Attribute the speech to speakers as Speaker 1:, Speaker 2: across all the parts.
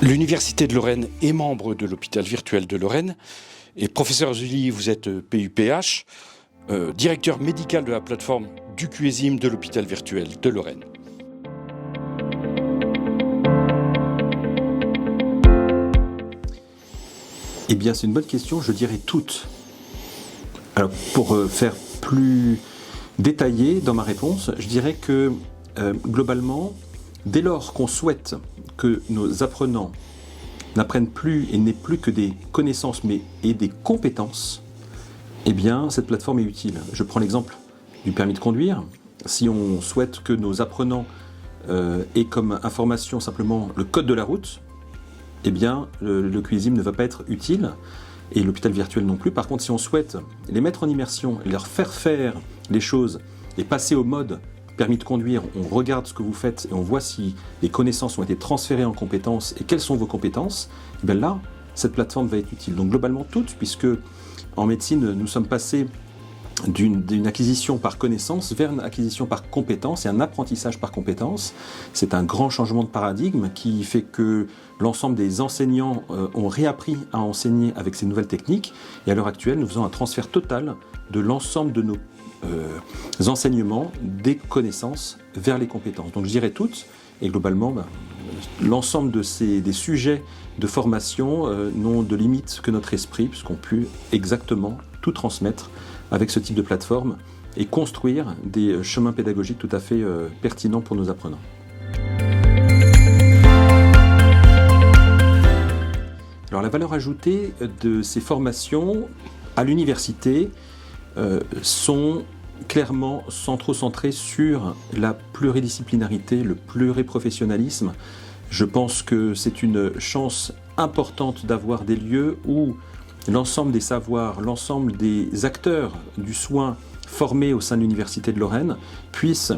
Speaker 1: L'Université de Lorraine est membre de l'hôpital virtuel de Lorraine. Et professeur Zully, vous êtes PUPH, directeur médical de la plateforme du QESIM de l'hôpital virtuel de Lorraine.
Speaker 2: Eh bien, c'est une bonne question, je dirais toutes. Alors, pour faire plus détaillé dans ma réponse, je dirais que globalement, dès lors qu'on souhaite que nos apprenants n'apprennent plus et n'aient plus que des connaissances et des compétences, eh bien, cette plateforme est utile. Je prends l'exemple du permis de conduire. Si on souhaite que nos apprenants aient comme information simplement le code de la route, eh bien, le QESIM ne va pas être utile, et l'hôpital virtuel non plus. Par contre, si on souhaite les mettre en immersion, leur faire faire les choses et passer au mode permis de conduire, on regarde ce que vous faites et on voit si les connaissances ont été transférées en compétences et quelles sont vos compétences, et bien là, cette plateforme va être utile. Donc globalement toutes, puisque en médecine, nous sommes passés d'une acquisition par connaissance vers une acquisition par compétence et un apprentissage par compétence. C'est un grand changement de paradigme qui fait que l'ensemble des enseignants ont réappris à enseigner avec ces nouvelles techniques. Et à l'heure actuelle, nous faisons un transfert total de l'ensemble de nos enseignements, des connaissances vers les compétences. Donc je dirais toutes, et globalement, l'ensemble des sujets de formation n'ont de limite que notre esprit, puisqu'on peut exactement tout transmettre avec ce type de plateforme et construire des chemins pédagogiques tout à fait pertinents pour nos apprenants. Alors la valeur ajoutée de ces formations à l'université sont clairement sans trop centrées sur la pluridisciplinarité, le pluriprofessionnalisme. Je pense que c'est une chance importante d'avoir des lieux où l'ensemble des savoirs, l'ensemble des acteurs du soin formés au sein de l'Université de Lorraine puissent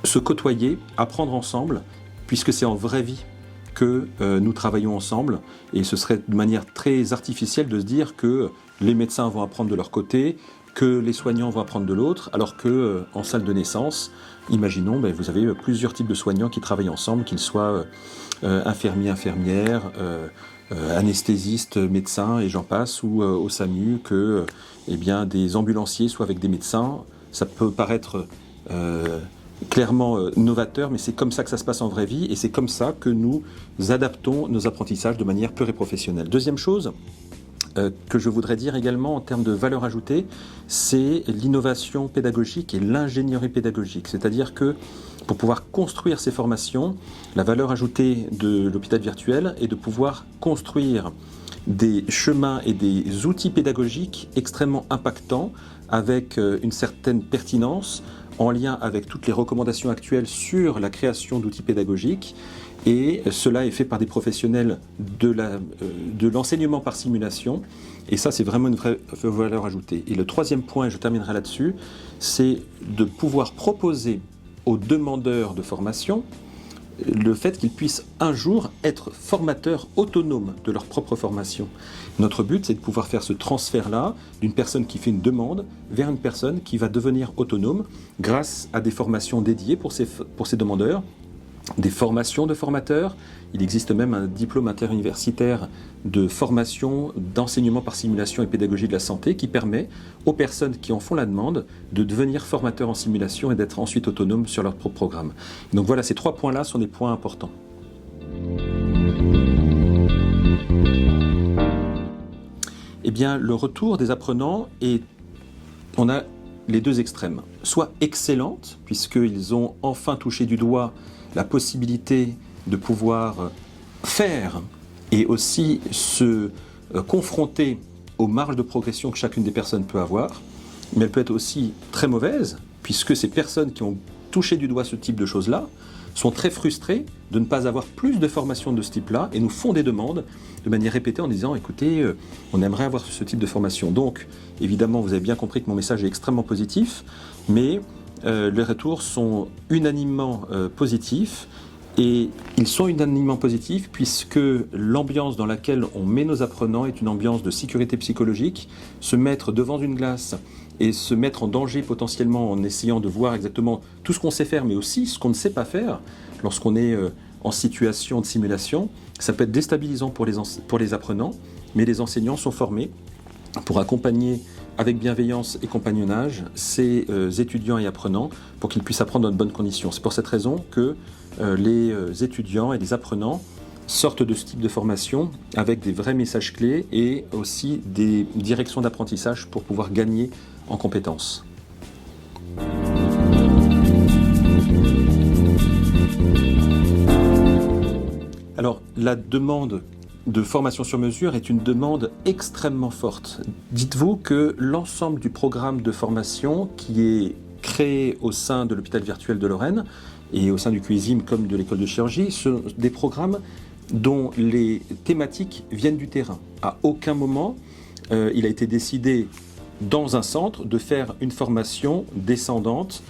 Speaker 2: se côtoyer, apprendre ensemble, puisque c'est en vraie vie que nous travaillons ensemble. Et ce serait de manière très artificielle de se dire que les médecins vont apprendre de leur côté, que les soignants vont apprendre de l'autre, alors qu'en salle de naissance, imaginons, vous avez plusieurs types de soignants qui travaillent ensemble, qu'ils soient infirmiers, infirmières, anesthésistes, médecins et j'en passe, ou au SAMU, que des ambulanciers soient avec des médecins. Ça peut paraître clairement novateur, mais c'est comme ça que ça se passe en vraie vie et c'est comme ça que nous adaptons nos apprentissages de manière pluriprofessionnelle. Deuxième chose que je voudrais dire également en termes de valeur ajoutée, c'est l'innovation pédagogique et l'ingénierie pédagogique. C'est-à-dire que pour pouvoir construire ces formations, la valeur ajoutée de l'hôpital virtuel est de pouvoir construire des chemins et des outils pédagogiques extrêmement impactants avec une certaine pertinence en lien avec toutes les recommandations actuelles sur la création d'outils pédagogiques. Et cela est fait par des professionnels de l'enseignement par simulation. Et ça, c'est vraiment une vraie valeur ajoutée. Et le troisième point, et je terminerai là-dessus, c'est de pouvoir proposer aux demandeurs de formation le fait qu'ils puissent un jour être formateurs autonomes de leur propre formation. Notre but, c'est de pouvoir faire ce transfert-là d'une personne qui fait une demande vers une personne qui va devenir autonome grâce à des formations dédiées pour ces demandeurs, des formations de formateurs. Il existe même un diplôme interuniversitaire de formation d'enseignement par simulation et pédagogie de la santé qui permet aux personnes qui en font la demande de devenir formateurs en simulation et d'être ensuite autonomes sur leur propre programme. Donc voilà, ces trois points-là sont des points importants. Eh bien, le retour des apprenants on a les deux extrêmes. Soit excellente, puisqu'ils ont enfin touché du doigt la possibilité de pouvoir faire et aussi se confronter aux marges de progression que chacune des personnes peut avoir, mais elle peut être aussi très mauvaise, puisque ces personnes qui ont touché du doigt ce type de choses-là sont très frustrées de ne pas avoir plus de formation de ce type-là et nous font des demandes de manière répétée en disant « écoutez, on aimerait avoir ce type de formation ». Donc, évidemment, vous avez bien compris que mon message est extrêmement positif, mais les retours sont unanimement positifs. Et ils sont unanimement positifs puisque l'ambiance dans laquelle on met nos apprenants est une ambiance de sécurité psychologique. Se mettre devant une glace et se mettre en danger potentiellement en essayant de voir exactement tout ce qu'on sait faire, mais aussi ce qu'on ne sait pas faire lorsqu'on est en situation de simulation. Ça peut être déstabilisant pour les apprenants, mais les enseignants sont formés pour accompagner avec bienveillance et compagnonnage ces étudiants et apprenants pour qu'ils puissent apprendre dans de bonnes conditions. C'est pour cette raison que les étudiants et les apprenants sortent de ce type de formation avec des vrais messages clés et aussi des directions d'apprentissage pour pouvoir gagner en compétences. Alors, la demande de formation sur mesure est une demande extrêmement forte. Dites-vous que l'ensemble du programme de formation qui est créé au sein de l'hôpital virtuel de Lorraine et au sein du QESIM comme de l'école de chirurgie sont des programmes dont les thématiques viennent du terrain. À aucun moment, il a été décidé dans un centre de faire une formation descendante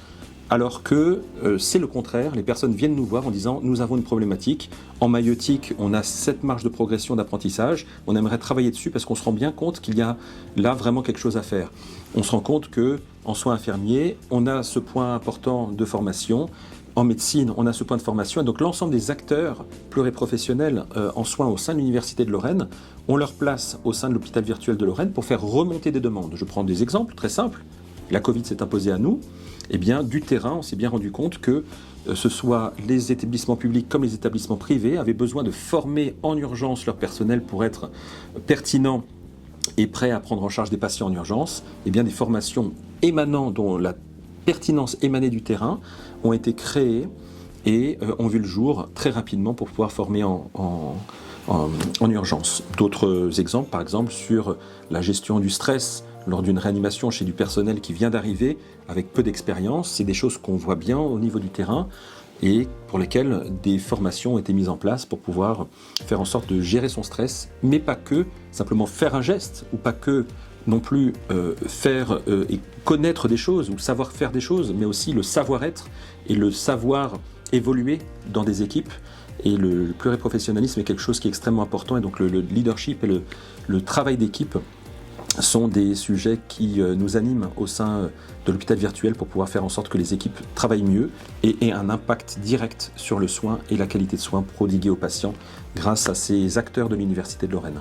Speaker 2: alors que c'est le contraire, les personnes viennent nous voir en disant « nous avons une problématique, en maïeutique on a cette marge de progression d'apprentissage, on aimerait travailler dessus parce qu'on se rend bien compte qu'il y a là vraiment quelque chose à faire. On se rend compte qu'en soins infirmiers, on a ce point important de formation, en médecine on a ce point de formation, et donc l'ensemble des acteurs pluriprofessionnels en soins au sein de l'Université de Lorraine ont leur place au sein de l'hôpital virtuel de Lorraine pour faire remonter des demandes. Je prends des exemples très simples, la Covid s'est imposée à nous. Eh bien, du terrain, on s'est bien rendu compte que ce soit les établissements publics comme les établissements privés avaient besoin de former en urgence leur personnel pour être pertinent et prêt à prendre en charge des patients en urgence. Eh bien, des formations émanant, dont la pertinence émanait du terrain, ont été créées et ont vu le jour très rapidement pour pouvoir former en urgence. D'autres exemples, par exemple, sur la gestion du stress lors d'une réanimation chez du personnel qui vient d'arriver avec peu d'expérience, c'est des choses qu'on voit bien au niveau du terrain et pour lesquelles des formations ont été mises en place pour pouvoir faire en sorte de gérer son stress, mais pas que simplement faire un geste ou pas que non plus faire et connaître des choses ou savoir faire des choses, mais aussi le savoir-être et le savoir évoluer dans des équipes. Et le pluriprofessionnalisme est quelque chose qui est extrêmement important et donc le leadership et le travail d'équipe sont des sujets qui nous animent au sein de l'hôpital virtuel pour pouvoir faire en sorte que les équipes travaillent mieux et aient un impact direct sur le soin et la qualité de soins prodigués aux patients grâce à ces acteurs de l'Université de Lorraine.